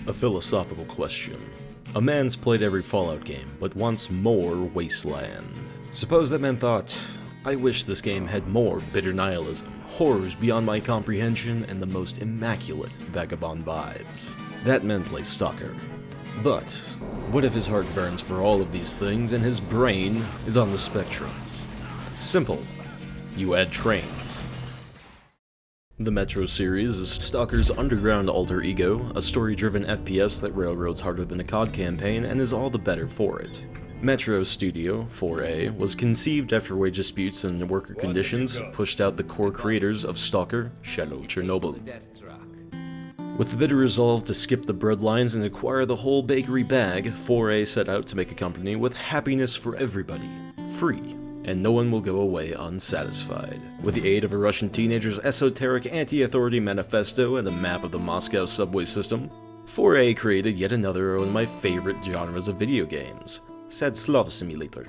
A philosophical question. A man's played every Fallout game, but wants more Wasteland. Suppose that man thought, I wish this game had more bitter nihilism, horrors beyond my comprehension, and the most immaculate vagabond vibes. That man plays Stalker. But, what if his heart burns for all of these things and his brain is on the spectrum? Simple. You add trains. The Metro series is Stalker's underground alter ego, a story-driven FPS that railroads harder than a COD campaign and is all the better for it. Metro Studio 4A was conceived after wage disputes and worker conditions pushed out the core creators of Stalker, Shadow Chernobyl. With the bitter resolve to skip the breadlines and acquire the whole bakery bag, 4A set out to make a company with happiness for everybody, free, and no one will go away unsatisfied. With the aid of a Russian teenager's esoteric anti-authority manifesto and a map of the Moscow subway system, 4A created yet another one of my favorite genres of video games, Sad Slav Simulator.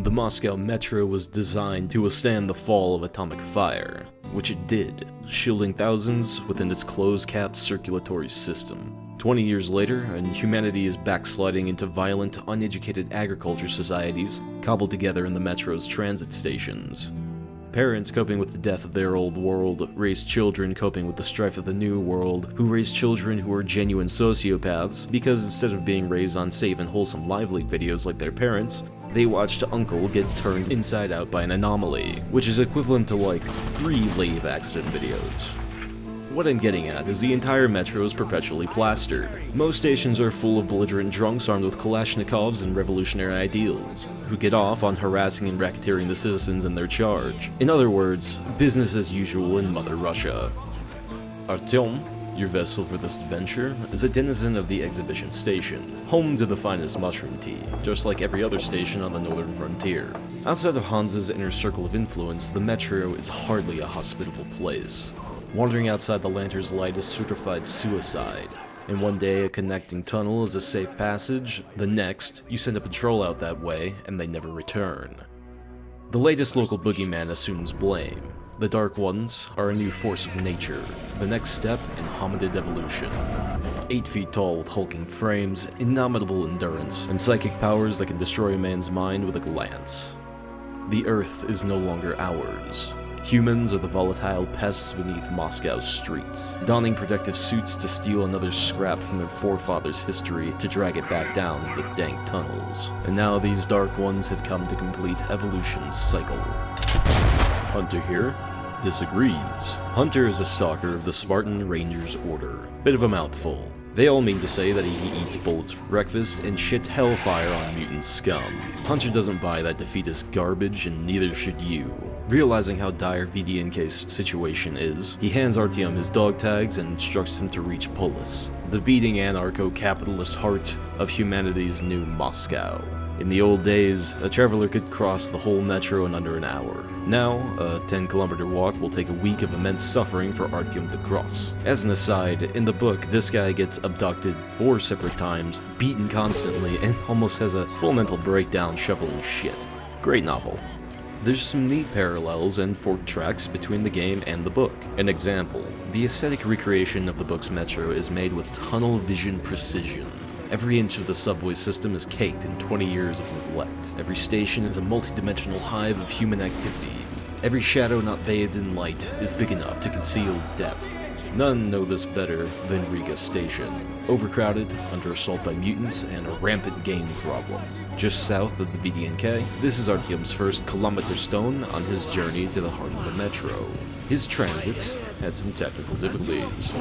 The Moscow Metro was designed to withstand the fall of atomic fire, which it did, shielding thousands within its closed-capped circulatory system. 20 years later, and humanity is backsliding into violent, uneducated agriculture societies, cobbled together in the Metro's transit stations. Parents coping with the death of their old world raise children coping with the strife of the new world, who raise children who are genuine sociopaths, because instead of being raised on safe and wholesome Live Leak videos like their parents, they watched Uncle get turned inside out by an anomaly, which is equivalent to like 3 lathe accident videos. What I'm getting at is the entire Metro is perpetually plastered. Most stations are full of belligerent drunks armed with Kalashnikovs and revolutionary ideals, who get off on harassing and racketeering the citizens in their charge. In other words, business as usual in Mother Russia. Artyom, your vessel for this adventure, is a denizen of the exhibition station, home to the finest mushroom tea, just like every other station on the northern frontier. Outside of Hans's inner circle of influence, the Metro is hardly a hospitable place. Wandering outside the Lantern's light is certified suicide, and one day a connecting tunnel is a safe passage, the next, you send a patrol out that way, and they never return. The latest local boogeyman assumes blame. The Dark Ones are a new force of nature, the next step in hominid evolution. 8 feet tall with hulking frames, indomitable endurance, and psychic powers that can destroy a man's mind with a glance. The Earth is no longer ours. Humans are the volatile pests beneath Moscow's streets, donning protective suits to steal another scrap from their forefathers' history to drag it back down with dank tunnels. And now these Dark Ones have come to complete evolution's cycle. Hunter here disagrees. Hunter is a stalker of the Spartan Rangers order. Bit of a mouthful. They all mean to say that he eats bullets for breakfast and shits hellfire on mutant scum. Hunter doesn't buy that defeat is garbage, and neither should you. Realizing how dire VDNK's situation is, he hands Artyom his dog tags and instructs him to reach Polis, the beating anarcho-capitalist heart of humanity's new Moscow. In the old days, a traveler could cross the whole metro in under an hour. Now, a 10-kilometer walk will take a week of immense suffering for Artyom to cross. As an aside, in the book, this guy gets abducted 4 separate times, beaten constantly, and almost has a full mental breakdown shoveling shit. Great novel. There's some neat parallels and forked tracks between the game and the book. An example, the aesthetic recreation of the book's Metro is made with tunnel vision precision. Every inch of the subway system is caked in 20 years of neglect. Every station is a multi-dimensional hive of human activity. Every shadow not bathed in light is big enough to conceal death. None know this better than Riga Station. Overcrowded, under assault by mutants, and a rampant game problem. Just south of the VDNK, this is Artyom's first kilometer stone on his journey to the heart of the Metro. His transit had some technical difficulties.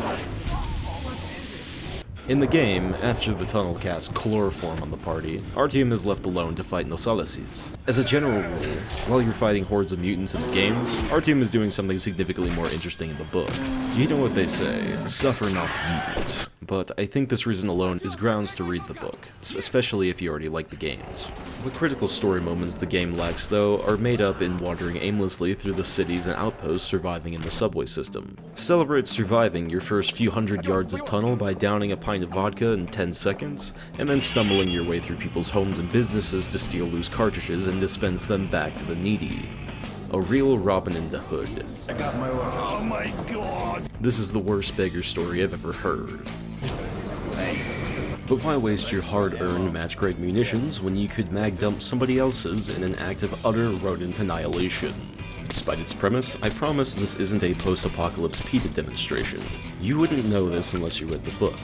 In the game, after the tunnel casts chloroform on the party, Artyom is left alone to fight Nosalises. As a general rule, while you're fighting hordes of mutants in the games, Artyom is doing something significantly more interesting in the book. You know what they say, suffer not mutants. But I think this reason alone is grounds to read the book, especially if you already like the games. The critical story moments the game lacks, though, are made up in wandering aimlessly through the cities and outposts surviving in the subway system. Celebrate surviving your first few hundred yards of tunnel by downing a pint of vodka in 10 seconds, and then stumbling your way through people's homes and businesses to steal loose cartridges and dispense them back to the needy. A real Robin in the Hood. I got my orders. Oh my god! This is the worst beggar story I've ever heard. But why waste your hard-earned match-grade munitions when you could mag-dump somebody else's in an act of utter rodent annihilation? Despite its premise, I promise this isn't a post-apocalypse PETA demonstration. You wouldn't know this unless you read the book.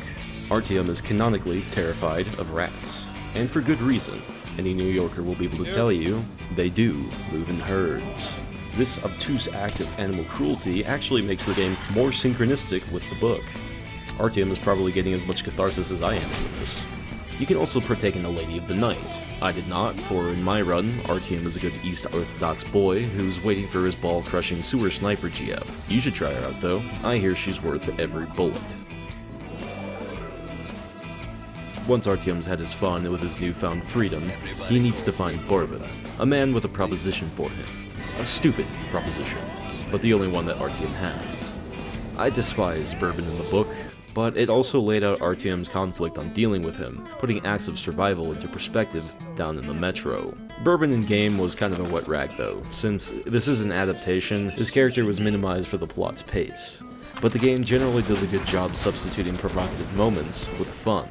Artyom is canonically terrified of rats. And for good reason. Any New Yorker will be able to tell you, they do move in herds. This obtuse act of animal cruelty actually makes the game more synchronistic with the book. Artyom is probably getting as much catharsis as I am with this. You can also partake in the Lady of the Night. I did not, for in my run, Artyom is a good East Orthodox boy who's waiting for his ball-crushing sewer sniper GF. You should try her out though, I hear she's worth every bullet. Once Artyom's had his fun with his newfound freedom, he needs to find Bourbon, a man with a proposition for him. A stupid proposition, but the only one that Artyom has. I despise Bourbon in the book, but it also laid out Artyom's conflict on dealing with him, putting acts of survival into perspective down in the metro. Bourbon in game was kind of a wet rag though, since this is an adaptation, his character was minimized for the plot's pace. But the game generally does a good job substituting provocative moments with fun.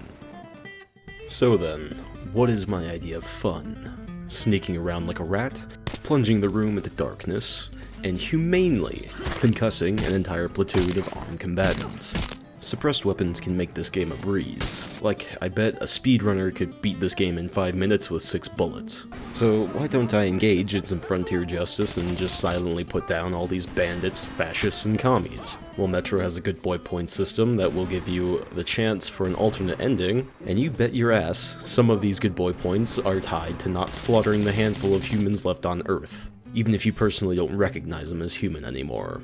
So then, what is my idea of fun? Sneaking around like a rat, plunging the room into darkness, and humanely concussing an entire platoon of armed combatants. Suppressed weapons can make this game a breeze. Like, I bet a speedrunner could beat this game in 5 minutes with 6 bullets. So why don't I engage in some frontier justice and just silently put down all these bandits, fascists, and commies? Well, Metro has a good boy point system that will give you the chance for an alternate ending, and you bet your ass some of these good boy points are tied to not slaughtering the handful of humans left on Earth, even if you personally don't recognize them as human anymore.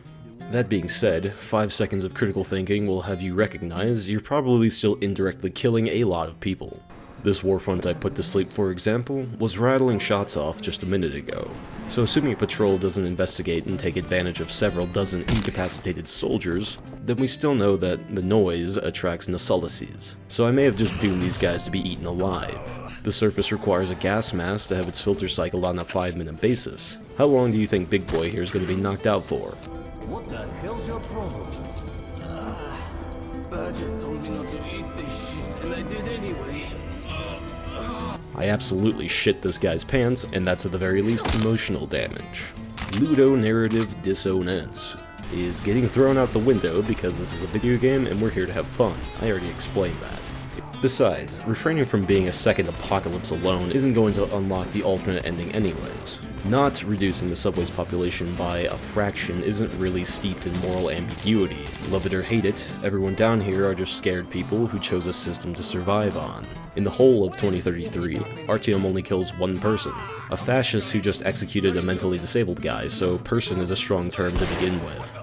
That being said, 5 seconds of critical thinking will have you recognize you're probably still indirectly killing a lot of people. This warfront I put to sleep, for example, was rattling shots off just a minute ago. So assuming a patrol doesn't investigate and take advantage of several dozen incapacitated soldiers, then we still know that the noise attracts Nasolices. So I may have just doomed these guys to be eaten alive. The surface requires a gas mask to have its filter cycled on a 5-minute basis. How long do you think Big Boy here is going to be knocked out for? What the hell's your problem? Badger told me not to eat this shit, and I did anyway. I absolutely shit this guy's pants, and that's at the very least emotional damage. Ludonarrative dissonance is getting thrown out the window because this is a video game and we're here to have fun. I already explained that. Besides, refraining from being a second apocalypse alone isn't going to unlock the alternate ending anyways. Not reducing the subway's population by a fraction isn't really steeped in moral ambiguity. Love it or hate it, everyone down here are just scared people who chose a system to survive on. In the whole of 2033, Artyom only kills one person, a fascist who just executed a mentally disabled guy, so person is a strong term to begin with.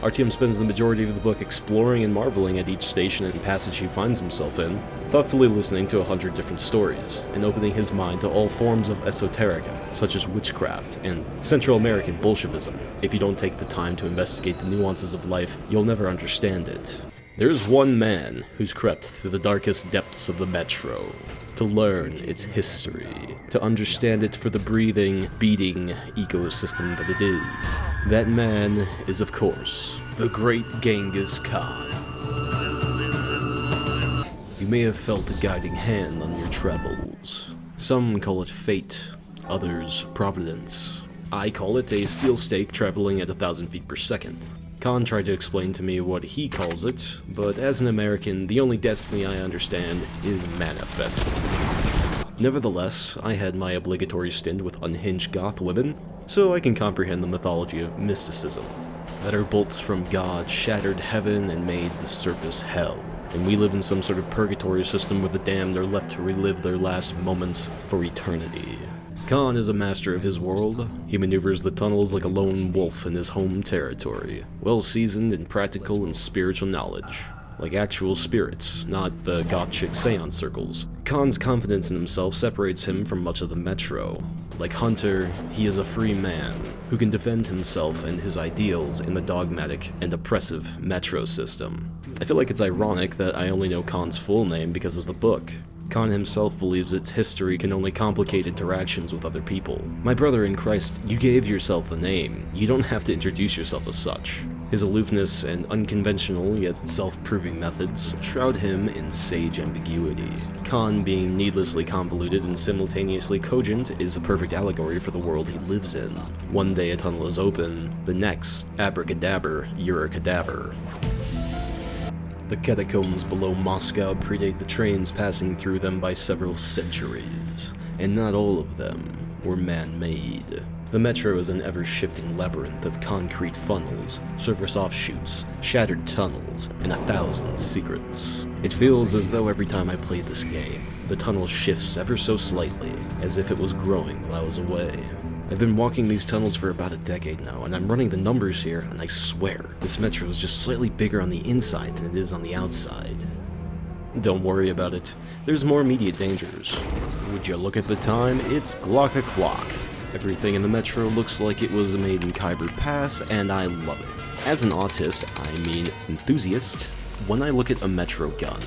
Artyom spends the majority of the book exploring and marveling at each station and passage he finds himself in, thoughtfully listening to 100 different stories, and opening his mind to all forms of esoterica, such as witchcraft and Central American Bolshevism. If you don't take the time to investigate the nuances of life, you'll never understand it. There's one man who's crept through the darkest depths of the metro, to learn its history, to understand it for the breathing, beating ecosystem that it is. That man is, of course, the great Genghis Khan. You may have felt a guiding hand on your travels. Some call it fate, others providence. I call it a steel stake traveling at 1,000 feet per second. Khan tried to explain to me what he calls it, but as an American, the only destiny I understand is manifesting. Nevertheless, I had my obligatory stint with unhinged goth women, so I can comprehend the mythology of mysticism. That our bolts from God shattered heaven and made the surface hell, and we live in some sort of purgatory system where the damned are left to relive their last moments for eternity. Khan is a master of his world. He maneuvers the tunnels like a lone wolf in his home territory, well seasoned in practical and spiritual knowledge. Like actual spirits, not the goth chick seance circles. Khan's confidence in himself separates him from much of the metro. Like Hunter, he is a free man, who can defend himself and his ideals in the dogmatic and oppressive metro system. I feel like it's ironic that I only know Khan's full name because of the book. Khan himself believes its history can only complicate interactions with other people. My brother in Christ, you gave yourself the name. You don't have to introduce yourself as such. His aloofness and unconventional yet self-proving methods shroud him in sage ambiguity. Khan, being needlessly convoluted and simultaneously cogent, is a perfect allegory for the world he lives in. One day a tunnel is open, the next, abracadabra, you're a cadaver. The catacombs below Moscow predate the trains passing through them by several centuries, and not all of them were man-made. The metro is an ever-shifting labyrinth of concrete funnels, surface offshoots, shattered tunnels, and 1,000 secrets. It feels as though every time I play this game, the tunnel shifts ever so slightly, as if it was growing while I was away. I've been walking these tunnels for about a decade now, and I'm running the numbers here, and I swear, this metro is just slightly bigger on the inside than it is on the outside. Don't worry about it. There's more immediate dangers. Would you look at the time? It's Glock o'clock. Everything in the metro looks like it was made in Khyber Pass, and I love it. As an autist, I mean enthusiast, when I look at a metro gun,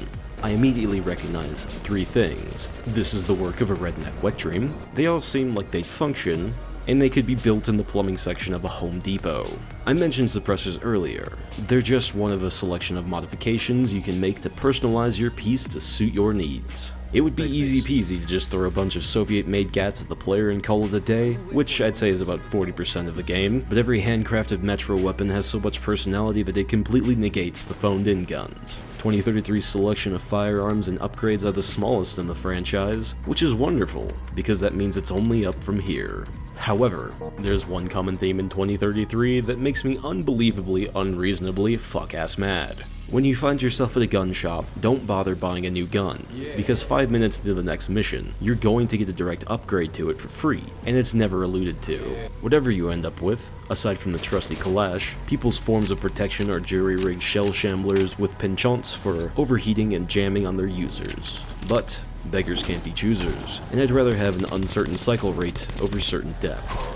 I immediately recognize 3 things. This is the work of a redneck wet dream, they all seem like they'd function, and they could be built in the plumbing section of a Home Depot. I mentioned suppressors earlier. They're just one of a selection of modifications you can make to personalize your piece to suit your needs. It would be easy peasy to just throw a bunch of Soviet-made gats at the player and call it a day, which I'd say is about 40% of the game, but every handcrafted metro weapon has so much personality that it completely negates the phoned-in guns. 2033's selection of firearms and upgrades are the smallest in the franchise, which is wonderful, because that means it's only up from here. However, there's one common theme in 2033 that makes me unbelievably, unreasonably fuck-ass mad. When you find yourself at a gun shop, don't bother buying a new gun, because 5 minutes into the next mission, you're going to get a direct upgrade to it for free, and it's never alluded to. Whatever you end up with, aside from the trusty Kalash, people's forms of protection are jury-rigged shell shamblers with penchants for overheating and jamming on their users. But beggars can't be choosers, and I'd rather have an uncertain cycle rate over certain death.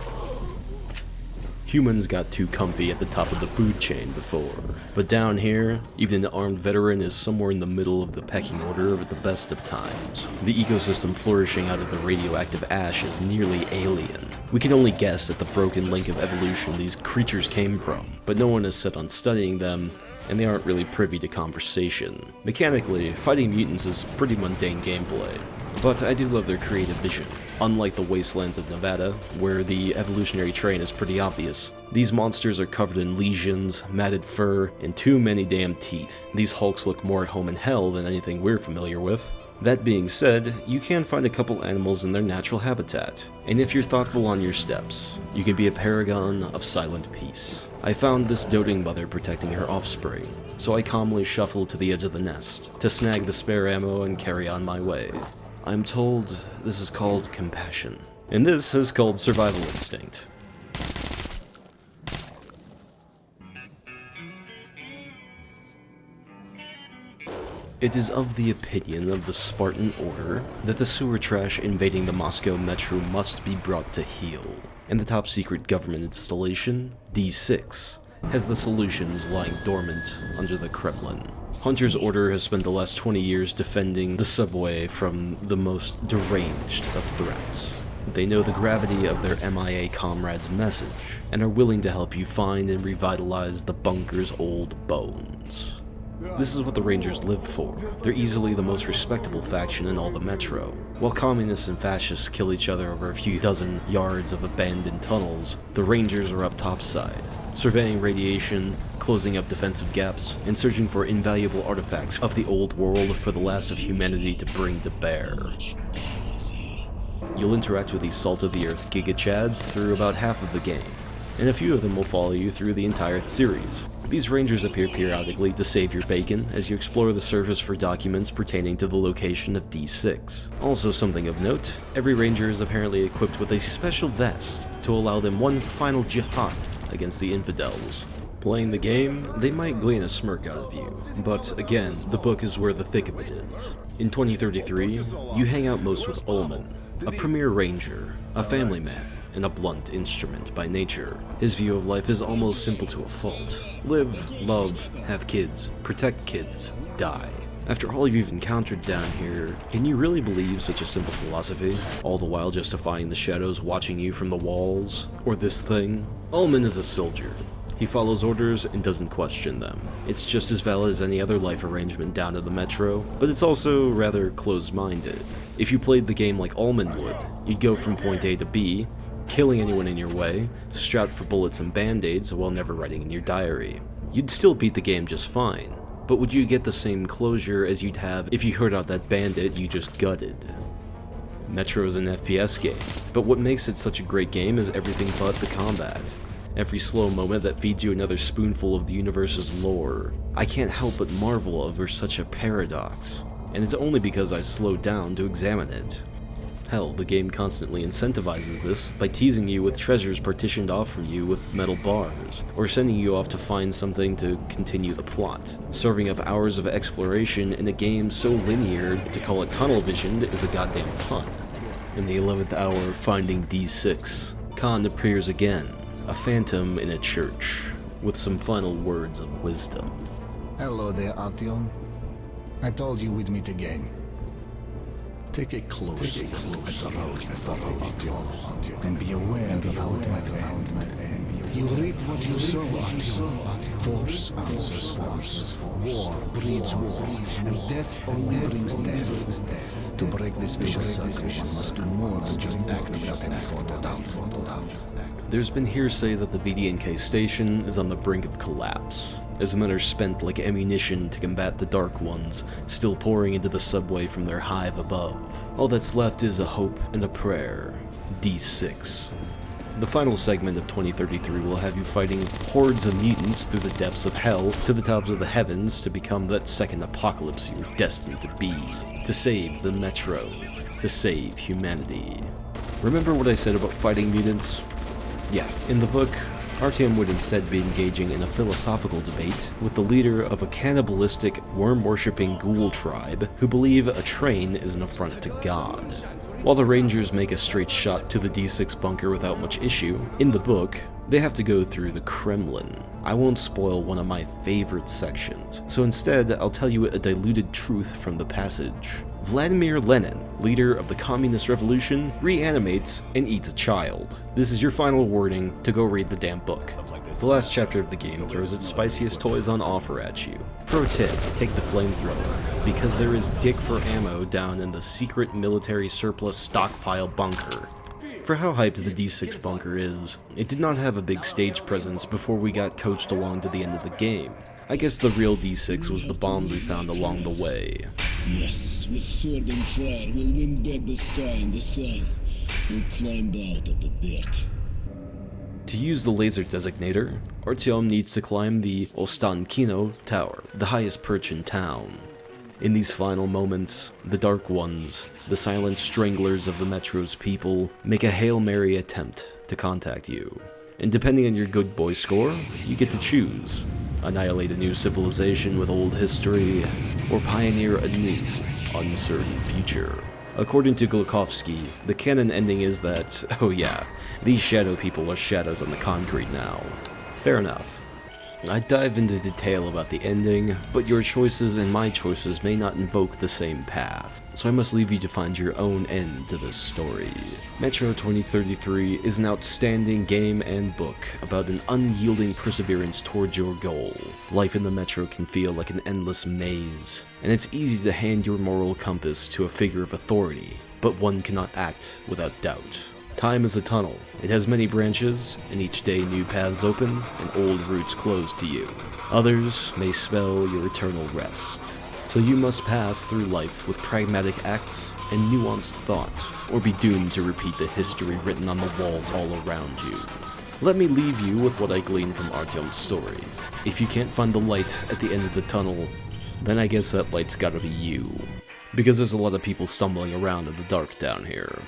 Humans got too comfy at the top of the food chain before, but down here, even an armed veteran is somewhere in the middle of the pecking order at the best of times. The ecosystem flourishing out of the radioactive ash is nearly alien. We can only guess at the broken link of evolution these creatures came from, but no one is set on studying them, and they aren't really privy to conversation. Mechanically, fighting mutants is pretty mundane gameplay, but I do love their creative vision. Unlike the wastelands of Nevada, where the evolutionary train is pretty obvious, these monsters are covered in lesions, matted fur, and too many damn teeth. These hulks look more at home in hell than anything we're familiar with. That being said, you can find a couple animals in their natural habitat, and if you're thoughtful on your steps, you can be a paragon of silent peace. I found this doting mother protecting her offspring, so I calmly shuffled to the edge of the nest, to snag the spare ammo and carry on my way. I'm told this is called compassion, and this is called survival instinct. It is of the opinion of the Spartan Order that the sewer trash invading the Moscow metro must be brought to heel, and the top secret government installation, D6, has the solutions lying dormant under the Kremlin. Hunter's Order has spent the last 20 years defending the subway from the most deranged of threats. They know the gravity of their MIA comrade's message, and are willing to help you find and revitalize the bunker's old bones. This is what the Rangers live for. They're easily the most respectable faction in all the metro. While communists and fascists kill each other over a few dozen yards of abandoned tunnels, the Rangers are up topside, surveying radiation, closing up defensive gaps, and searching for invaluable artifacts of the old world for the last of humanity to bring to bear. You'll interact with these salt-of-the-earth giga-chads through about half of the game, and a few of them will follow you through the entire series. These Rangers appear periodically to save your bacon as you explore the surface for documents pertaining to the location of D6. Also something of note, every Ranger is apparently equipped with a special vest to allow them one final jihad against the infidels. Playing the game, they might glean a smirk out of you, but again, the book is where the thick of it is. In 2033, you hang out most with Ullman, a premier ranger, a family man, and a blunt instrument by nature. His view of life is almost simple to a fault. Live, love, have kids, protect kids, die. After all you've encountered down here, can you really believe such a simple philosophy? All the while justifying the shadows watching you from the walls? Or this thing? Ullman is a soldier. He follows orders and doesn't question them. It's just as valid as any other life arrangement down to the metro, but it's also rather closed-minded. If you played the game like Allman would, you'd go from point A to B, killing anyone in your way, strapped for bullets and band-aids while never writing in your diary. You'd still beat the game just fine, but would you get the same closure as you'd have if you heard out that bandit you just gutted? Metro is an FPS game, but what makes it such a great game is everything but the combat. Every slow moment that feeds you another spoonful of the universe's lore. I can't help but marvel over such a paradox, and it's only because I slowed down to examine it. Hell, the game constantly incentivizes this by teasing you with treasures partitioned off from you with metal bars, or sending you off to find something to continue the plot, serving up hours of exploration in a game so linear to call it tunnel visioned is a goddamn pun. In the 11th hour, finding D6, Khan appears again, a phantom in a church, with some final words of wisdom. Hello there, Artyom. I told you we'd meet again. Take a close look at the road you follow, Artyom, and be aware of how it might end. You reap what you sow, Artyom. Force answers force. War breeds war, and death only brings death. To break this vicious circle, one must do more than just act without any thought or doubt. There's been hearsay that the VDNK station is on the brink of collapse, as men are spent like ammunition to combat the Dark Ones, still pouring into the subway from their hive above. All that's left is a hope and a prayer. D6. The final segment of 2033 will have you fighting hordes of mutants through the depths of hell to the tops of the heavens to become that second apocalypse you're destined to be. To save the Metro. To save humanity. Remember what I said about fighting mutants? Yeah, in the book, Artyom would instead be engaging in a philosophical debate with the leader of a cannibalistic, worm-worshipping ghoul tribe who believe a train is an affront to God. While the Rangers make a straight shot to the D6 bunker without much issue, in the book, they have to go through the Kremlin. I won't spoil one of my favorite sections, so instead I'll tell you a diluted truth from the passage. Vladimir Lenin, leader of the Communist Revolution, reanimates and eats a child. This is your final warning to go read the damn book. The last chapter of the game throws its spiciest toys on offer at you. Pro tip, take the flamethrower, because there is dick for ammo down in the secret military surplus stockpile bunker. For how hyped the D6 bunker is, it did not have a big stage presence before we got coached along to the end of the game. I guess the real D6 was the bombs we found along the way. Yes, with sword and fire, we'll win back the sky and the sun. We'll climb out of the dirt. To use the laser designator, Artyom needs to climb the Ostankino Tower, the highest perch in town. In these final moments, the Dark Ones, the silent stranglers of the Metro's people, make a Hail Mary attempt to contact you. And depending on your good boy score, you get to choose. Annihilate a new civilization with old history, or pioneer a new, uncertain future. According to Glukhovsky, the canon ending is that, oh yeah, these shadow people are shadows on the concrete now. Fair enough. I'd dive into detail about the ending, but your choices and my choices may not invoke the same path, so I must leave you to find your own end to this story. Metro 2033 is an outstanding game and book about an unyielding perseverance towards your goal. Life in the Metro can feel like an endless maze, and it's easy to hand your moral compass to a figure of authority, but one cannot act without doubt. Time is a tunnel. It has many branches, and each day new paths open and old routes close to you. Others may spell your eternal rest. So you must pass through life with pragmatic acts and nuanced thought, or be doomed to repeat the history written on the walls all around you. Let me leave you with what I gleaned from Artyom's story. If you can't find the light at the end of the tunnel, then I guess that light's gotta be you. Because there's a lot of people stumbling around in the dark down here.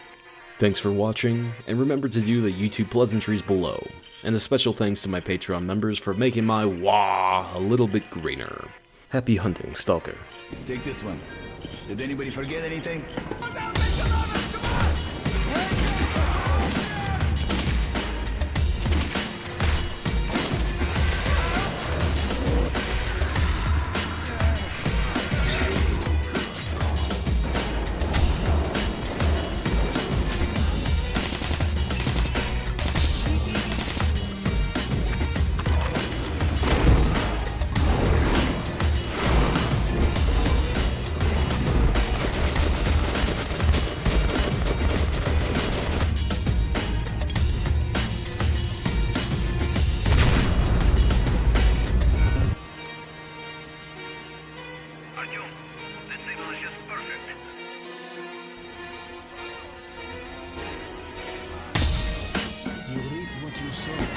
Thanks for watching, and remember to do the YouTube pleasantries below. And a special thanks to my Patreon members for making my wah a little bit greener. Happy hunting, Stalker. Take this one. Did anybody forget anything? Artyom, the signal is just perfect. You reap what you sow.